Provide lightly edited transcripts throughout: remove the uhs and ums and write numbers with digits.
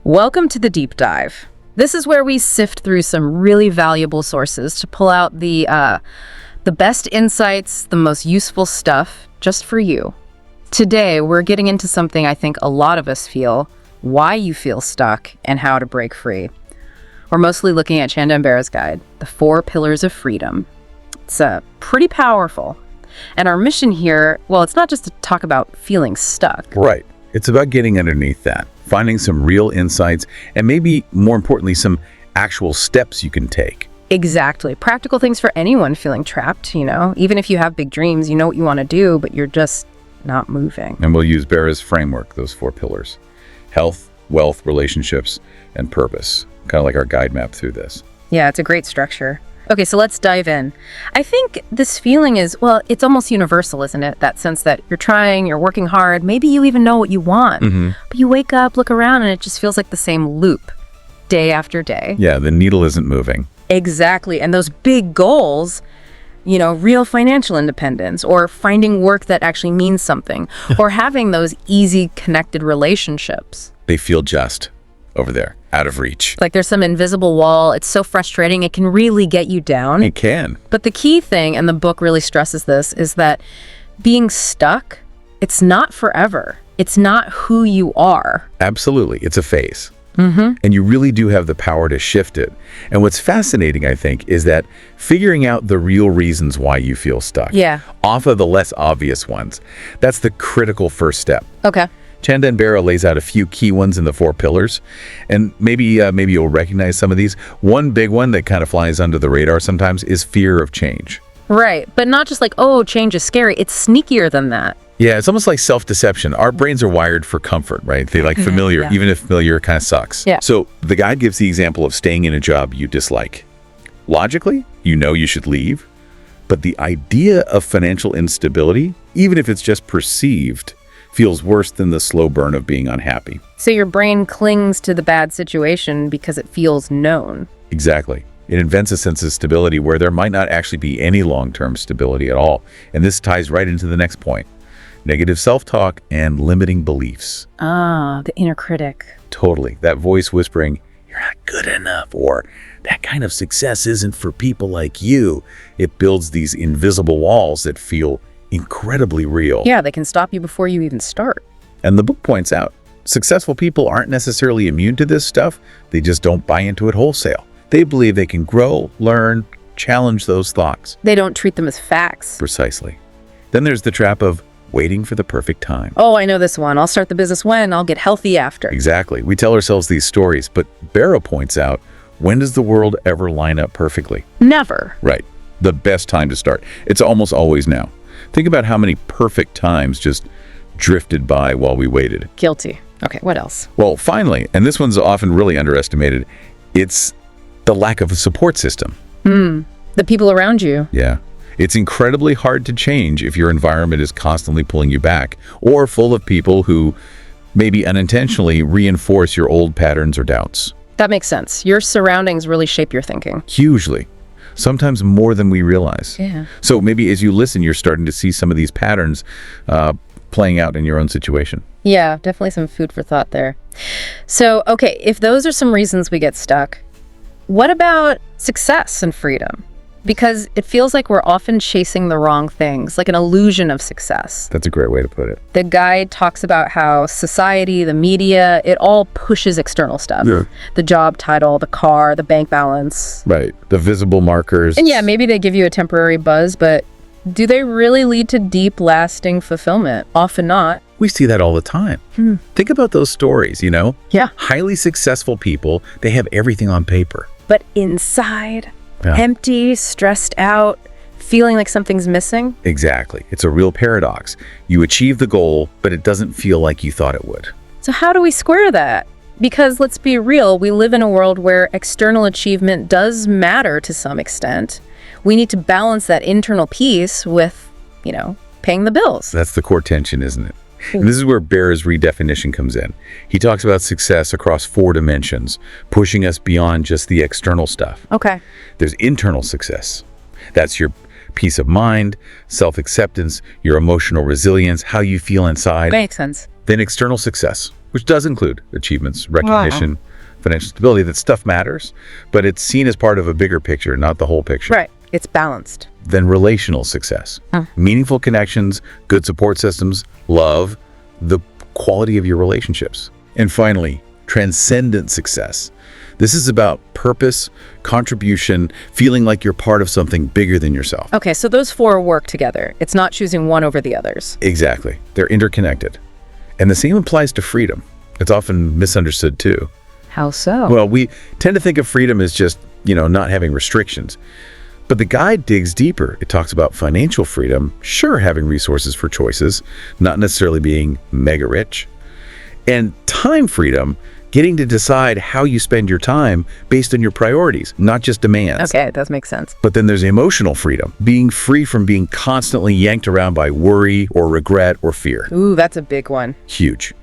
Welcome to the Deep Dive. This is where we sift through some really valuable sources to pull out the best insights, the most useful stuff, just for you. Today, we're getting into something I think a lot of us feel, why you feel stuck, and how to break free. We're mostly looking at Chandan Bera's guide, The 4 Pillars of Freedom. It's pretty powerful. And our mission here, well, it's not just to talk about feeling stuck. Right. It's about getting underneath that, finding some real insights, and maybe more importantly, some actual steps you can take. Exactly. Practical things for anyone feeling trapped, even if you have big dreams, you know what you want to do, but you're just not moving. And we'll use Bera's framework, those 4 pillars: health, wealth, relationships, and purpose. Kind of like our guide map through this. Yeah, it's a great structure. Okay, so let's dive in. I think this feeling is, well, it's almost universal, isn't it? That sense that you're trying, you're working hard, maybe you even know what you want, but you wake up, look around, and it just feels like the same loop day after day. Yeah, the needle isn't moving. Exactly. And those big goals, real financial independence, or finding work that actually means something, or having those easy connected relationships. They feel just over there, out of reach. Like there's some invisible wall. It's so frustrating. It can really get you down. It can. But the key thing, and the book really stresses this, is that being stuck, it's not forever. It's not who you are. Absolutely. It's a phase. And you really do have the power to shift it. And what's fascinating, I think, is that figuring out the real reasons why you feel stuck, off of the less obvious ones, that's the critical first step. Okay. Chandan Bera lays out a few key ones in the 4 pillars, and maybe you'll recognize some of these. One big one that kind of flies under the radar sometimes is fear of change. Right, but not just like, oh, change is scary. It's sneakier than that. Yeah, it's almost like self-deception. Our brains are wired for comfort, right? They like familiar, even if familiar kind of sucks. Yeah. So the guide gives the example of staying in a job you dislike. Logically, you should leave, but the idea of financial instability, even if it's just perceived, feels worse than the slow burn of being unhappy. So your brain clings to the bad situation because it feels known. Exactly. It invents a sense of stability where there might not actually be any long-term stability at all. And this ties right into the next point: negative self-talk and limiting beliefs. Ah, the inner critic. Totally. That voice whispering, "You're not good enough," or "that kind of success isn't for people like you." It builds these invisible walls that feel incredibly real. Yeah, they can stop you before you even start. And the book points out, successful people aren't necessarily immune to this stuff. They just don't buy into it wholesale. They believe they can grow, learn, challenge those thoughts. They don't treat them as facts. Precisely. Then there's the trap of waiting for the perfect time. Oh, I know this one. I'll start the business when, I'll get healthy after. Exactly. We tell ourselves these stories, but Bera points out, when does the world ever line up perfectly? Never. Right. The best time to start. It's almost always now. Think about how many perfect times just drifted by while we waited. Guilty. Okay, what else? Well, finally, and this one's often really underestimated, it's the lack of a support system. The people around you. Yeah. It's incredibly hard to change if your environment is constantly pulling you back, or full of people who maybe unintentionally reinforce your old patterns or doubts. That makes sense. Your surroundings really shape your thinking. Hugely. Sometimes more than we realize. Yeah. So maybe as you listen, you're starting to see some of these patterns playing out in your own situation. Yeah, definitely some food for thought there. So, okay, if those are some reasons we get stuck, what about success and freedom? Because it feels like we're often chasing the wrong things, like an illusion of success. That's a great way to put it. The guide talks about how society, the media, it all pushes external stuff. Yeah. The job title, the car, the bank balance. Right. The visible markers. And yeah, maybe they give you a temporary buzz, but do they really lead to deep, lasting fulfillment? Often not. We see that all the time. Think about those stories, Yeah. Highly successful people, they have everything on paper. But inside, Yeah. empty, stressed out, feeling like something's missing. Exactly. It's a real paradox. You achieve the goal, but it doesn't feel like you thought it would. So how do we square that? Because let's be real, we live in a world where external achievement does matter to some extent. We need to balance that internal piece with, paying the bills. That's the core tension, isn't it? And this is where Bera's redefinition comes in. He talks about success across 4 dimensions, pushing us beyond just the external stuff. Okay. There's internal success. That's your peace of mind, self-acceptance, your emotional resilience, how you feel inside. Makes sense. Then external success, which does include achievements, recognition, financial stability. That stuff matters, but it's seen as part of a bigger picture, not the whole picture. Right. It's balanced. Then relational success, meaningful connections, good support systems, love, the quality of your relationships. And finally, transcendent success. This is about purpose, contribution, feeling like you're part of something bigger than yourself. Okay, so those four work together. It's not choosing one over the others. Exactly. They're interconnected. And the same applies to freedom. It's often misunderstood too. How so? Well, we tend to think of freedom as just, not having restrictions. But the guide digs deeper. It talks about financial freedom, sure, having resources for choices, not necessarily being mega rich. And time freedom, getting to decide how you spend your time based on your priorities, not just demands. Okay, it does make sense. But then there's emotional freedom, being free from being constantly yanked around by worry or regret or fear. Ooh, that's a big one. Huge.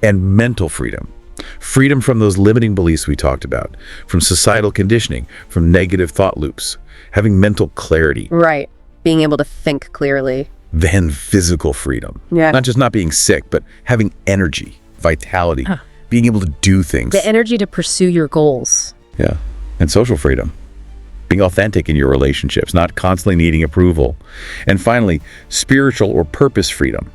And mental freedom. Freedom from those limiting beliefs we talked about, from societal conditioning, from negative thought loops, having mental clarity. Right. Being able to think clearly. Then physical freedom. Yeah. Not just not being sick, but having energy, vitality, being able to do things. The energy to pursue your goals. Yeah. And social freedom. Being authentic in your relationships, not constantly needing approval. And finally, spiritual or purpose freedom.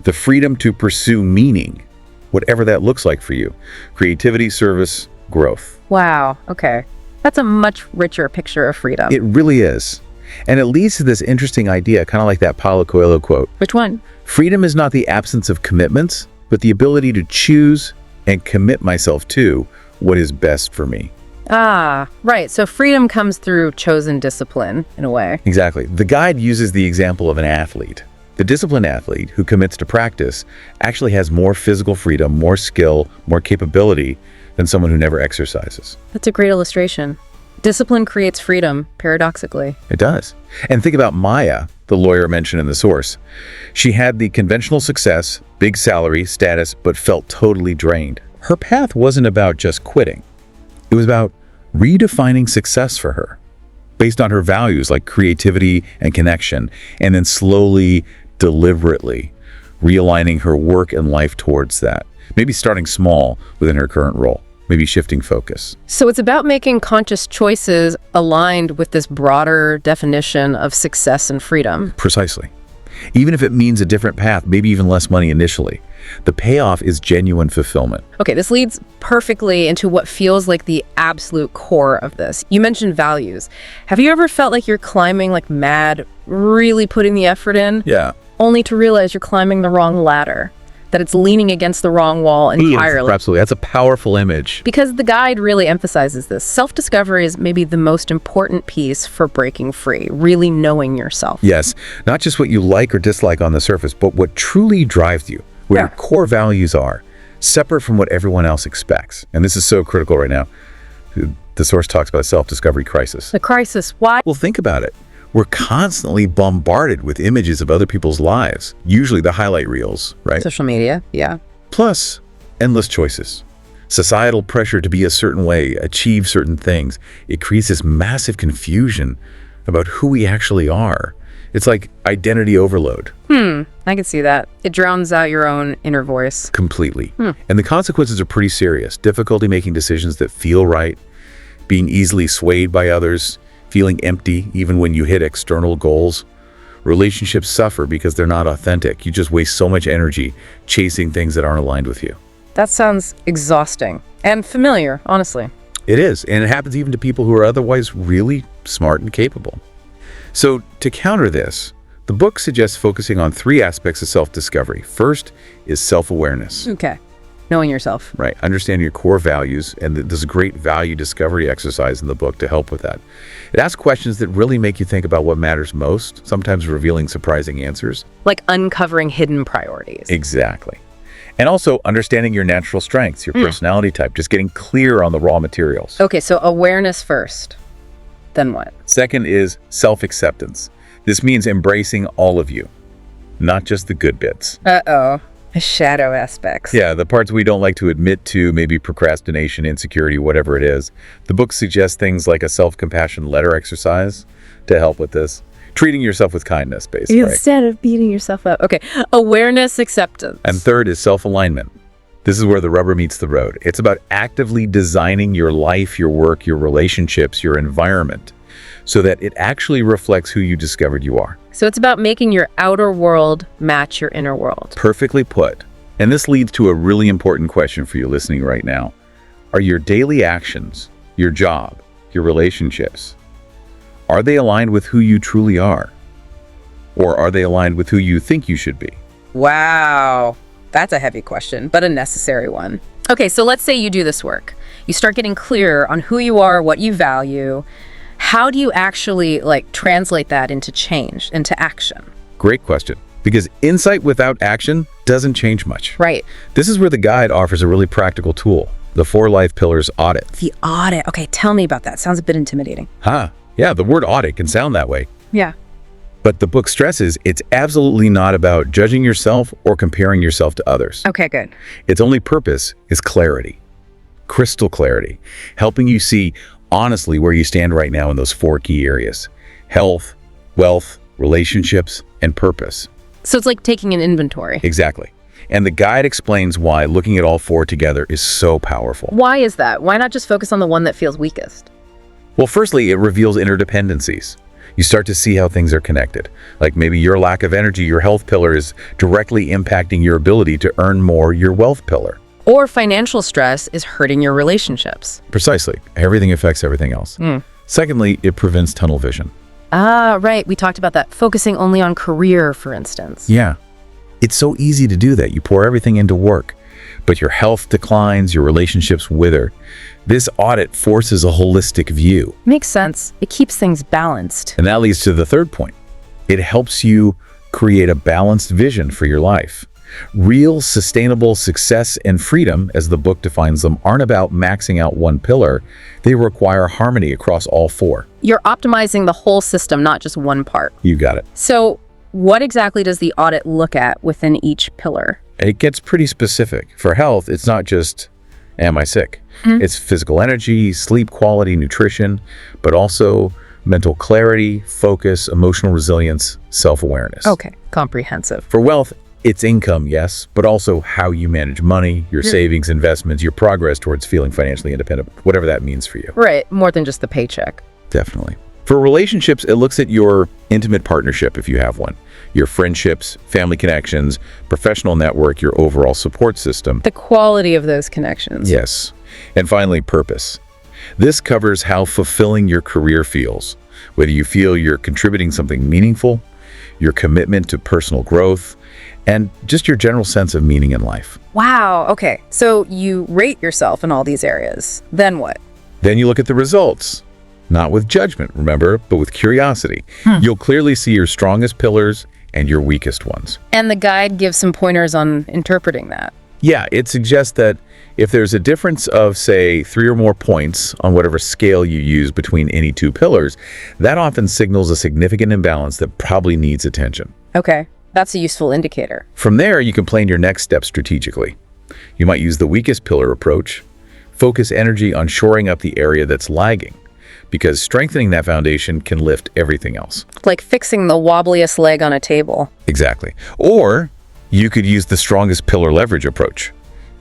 The freedom to pursue meaning, whatever that looks like for you. Creativity, service, growth. Wow. Okay. That's a much richer picture of freedom. It really is. And it leads to this interesting idea, kind of like that Paulo Coelho quote. Which one? Freedom is not the absence of commitments, but the ability to choose and commit myself to what is best for me. Ah, right. So freedom comes through chosen discipline, in a way. Exactly. The guide uses the example of an athlete. The disciplined athlete who commits to practice actually has more physical freedom, more skill, more capability than someone who never exercises. That's a great illustration. Discipline creates freedom, paradoxically. It does. And think about Maya, the lawyer mentioned in the source. She had the conventional success, big salary, status, but felt totally drained. Her path wasn't about just quitting. It was about redefining success for her, based on her values like creativity and connection, and then slowly, deliberately realigning her work and life towards that. Maybe starting small within her current role, maybe shifting focus. So it's about making conscious choices aligned with this broader definition of success and freedom. Precisely. Even if it means a different path, maybe even less money initially, the payoff is genuine fulfillment. Okay, this leads perfectly into what feels like the absolute core of this. You mentioned values. Have you ever felt like you're climbing like mad, really putting the effort in, Yeah. only to realize you're climbing the wrong ladder? That it's leaning against the wrong wall entirely? Absolutely. That's a powerful image. Because the guide really emphasizes this. Self-discovery is maybe the most important piece for breaking free, really knowing yourself. Yes. Not just what you like or dislike on the surface, but what truly drives you, what your core values are, separate from what everyone else expects. And this is so critical right now. The source talks about a self-discovery crisis. The crisis, why? Well, think about it. We're constantly bombarded with images of other people's lives, usually the highlight reels, right? Social media, yeah. Plus, endless choices. Societal pressure to be a certain way, achieve certain things. It creates this massive confusion about who we actually are. It's like identity overload. I can see that. It drowns out your own inner voice. Completely. And the consequences are pretty serious. Difficulty making decisions that feel right, being easily swayed by others, feeling empty even when you hit external goals. Relationships suffer because they're not authentic. You just waste so much energy chasing things that aren't aligned with you. That sounds exhausting and familiar, honestly. It is, and it happens even to people who are otherwise really smart and capable. So to counter this, the book suggests focusing on 3 aspects of self-discovery. First is self-awareness. Okay. Knowing yourself. Right, understanding your core values, and there's a great value discovery exercise in the book to help with that. It asks questions that really make you think about what matters most, sometimes revealing surprising answers. Like uncovering hidden priorities. Exactly. And also understanding your natural strengths, your personality type, just getting clear on the raw materials. Okay, so awareness first. Then what? Second is self-acceptance. This means embracing all of you, not just the good bits. Uh-oh. Shadow aspects. Yeah, the parts we don't like to admit to, maybe procrastination, insecurity, whatever it is. The book suggests things like a self-compassion letter exercise to help with this. Treating yourself with kindness, basically. Instead of beating yourself up. Okay, awareness, acceptance. And third is self-alignment. This is where the rubber meets the road. It's about actively designing your life, your work, your relationships, your environment, so that it actually reflects who you discovered you are. So it's about making your outer world match your inner world. Perfectly put. And this leads to a really important question for you listening right now. Are your daily actions, your job, your relationships, are they aligned with who you truly are? Or are they aligned with who you think you should be? Wow. That's a heavy question, but a necessary one. Okay, so let's say you do this work. You start getting clear on who you are, what you value. How do you actually translate that into change, into action? Great question. Because insight without action doesn't change much. Right. This is where the guide offers a really practical tool, the 4 Life Pillars audit. The audit. Okay, tell me about that. Sounds a bit intimidating. Yeah, the word audit can sound that way. Yeah. But the book stresses it's absolutely not about judging yourself or comparing yourself to others. Okay, good. Its only purpose is clarity, crystal clarity, helping you see honestly where you stand right now in those 4 key areas: health, wealth, relationships, and purpose. So it's like taking an inventory. Exactly. And the guide explains why looking at all 4 together is so powerful. Why is that? Why not just focus on the one that feels weakest? Well, firstly, it reveals interdependencies. You start to see how things are connected. Like maybe your lack of energy, your health pillar, is directly impacting your ability to earn more, your wealth pillar. Or financial stress is hurting your relationships. Precisely. Everything affects everything else. Secondly, it prevents tunnel vision. Ah, right. We talked about that. Focusing only on career, for instance. Yeah. It's so easy to do that. You pour everything into work, but your health declines, your relationships wither. This audit forces a holistic view. Makes sense. It keeps things balanced. And that leads to the third point. It helps you create a balanced vision for your life. Real, sustainable success and freedom, as the book defines them, aren't about maxing out one pillar. They require harmony across all 4. You're optimizing the whole system, not just one part. You got it. So what exactly does the audit look at within each pillar? It gets pretty specific. For health, it's not just, am I sick? It's physical energy, sleep quality, nutrition, but also mental clarity, focus, emotional resilience, self-awareness. Okay, comprehensive. For wealth, it's income, yes, but also how you manage money, your savings, investments, your progress towards feeling financially independent, whatever that means for you. Right, more than just the paycheck. Definitely. For relationships, it looks at your intimate partnership, if you have one, your friendships, family connections, professional network, your overall support system. The quality of those connections. Yes. And finally, purpose. This covers how fulfilling your career feels, whether you feel you're contributing something meaningful, your commitment to personal growth, and just your general sense of meaning in life. Wow, okay. So you rate yourself in all these areas. Then what? Then you look at the results. Not with judgment, remember, but with curiosity. You'll clearly see your strongest pillars and your weakest ones. And the guide gives some pointers on interpreting that. Yeah, it suggests that if there's a difference of, say, 3 or more points on whatever scale you use between any 2 pillars, that often signals a significant imbalance that probably needs attention. Okay, that's a useful indicator. From there, you can plan your next step strategically. You might use the weakest pillar approach. Focus energy on shoring up the area that's lagging, because strengthening that foundation can lift everything else. Like fixing the wobbliest leg on a table. Exactly. Or you could use the strongest pillar leverage approach.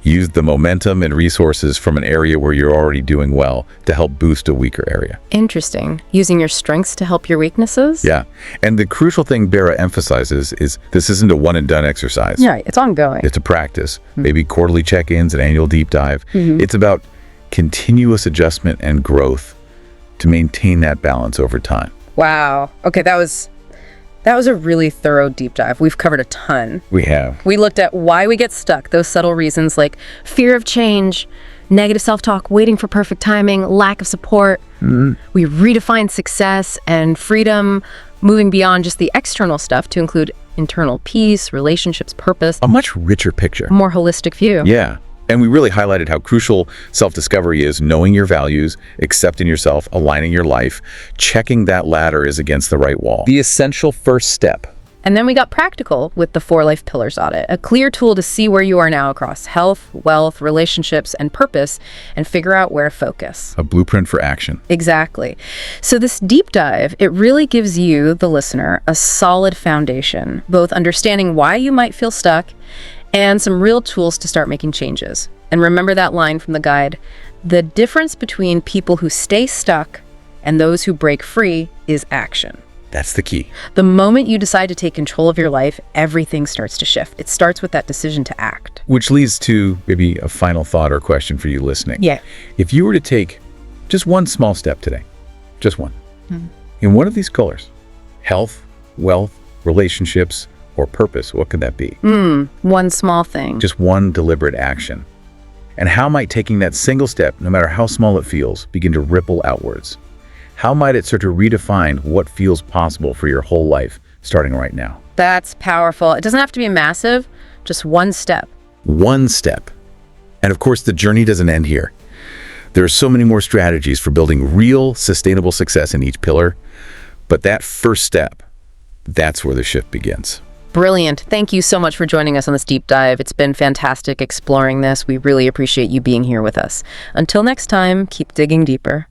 Use the momentum and resources from an area where you're already doing well to help boost a weaker area. Interesting. Using your strengths to help your weaknesses? Yeah. And the crucial thing Bara emphasizes is this isn't a one and done exercise. Yeah, it's ongoing. It's a practice, maybe quarterly check-ins, an annual deep dive. It's about continuous adjustment and growth to maintain that balance over time. Wow. Okay, that was a really thorough deep dive. We've covered a ton. We have. We looked at why we get stuck, those subtle reasons like fear of change, negative self-talk, waiting for perfect timing, lack of support. We redefined success and freedom, moving beyond just the external stuff to include internal peace, relationships, purpose, A much richer picture. a more holistic view. Yeah. And we really highlighted how crucial self-discovery is, knowing your values, accepting yourself, aligning your life, checking that ladder is against the right wall. The essential first step. And then we got practical with the 4 Life Pillars audit, a clear tool to see where you are now across health, wealth, relationships, and purpose, and figure out where to focus. A blueprint for action. Exactly. So this deep dive, it really gives you, the listener, a solid foundation, both understanding why you might feel stuck and some real tools to start making changes. And remember that line from the guide, the difference between people who stay stuck and those who break free is action. That's the key. The moment you decide to take control of your life, everything starts to shift. It starts with that decision to act. Which leads to maybe a final thought or question for you listening. Yeah. If you were to take just one small step today, just one, in one of these colors, health, wealth, relationships, or purpose, what could that be? One small thing. Just one deliberate action. And how might taking that single step, no matter how small it feels, begin to ripple outwards? How might it start to redefine what feels possible for your whole life starting right now? That's powerful. It doesn't have to be massive, just one step. One step. And of course, the journey doesn't end here. There are so many more strategies for building real, sustainable success in each pillar. But that first step, that's where the shift begins. Brilliant. Thank you so much for joining us on this deep dive. It's been fantastic exploring this. We really appreciate you being here with us. Until next time, keep digging deeper.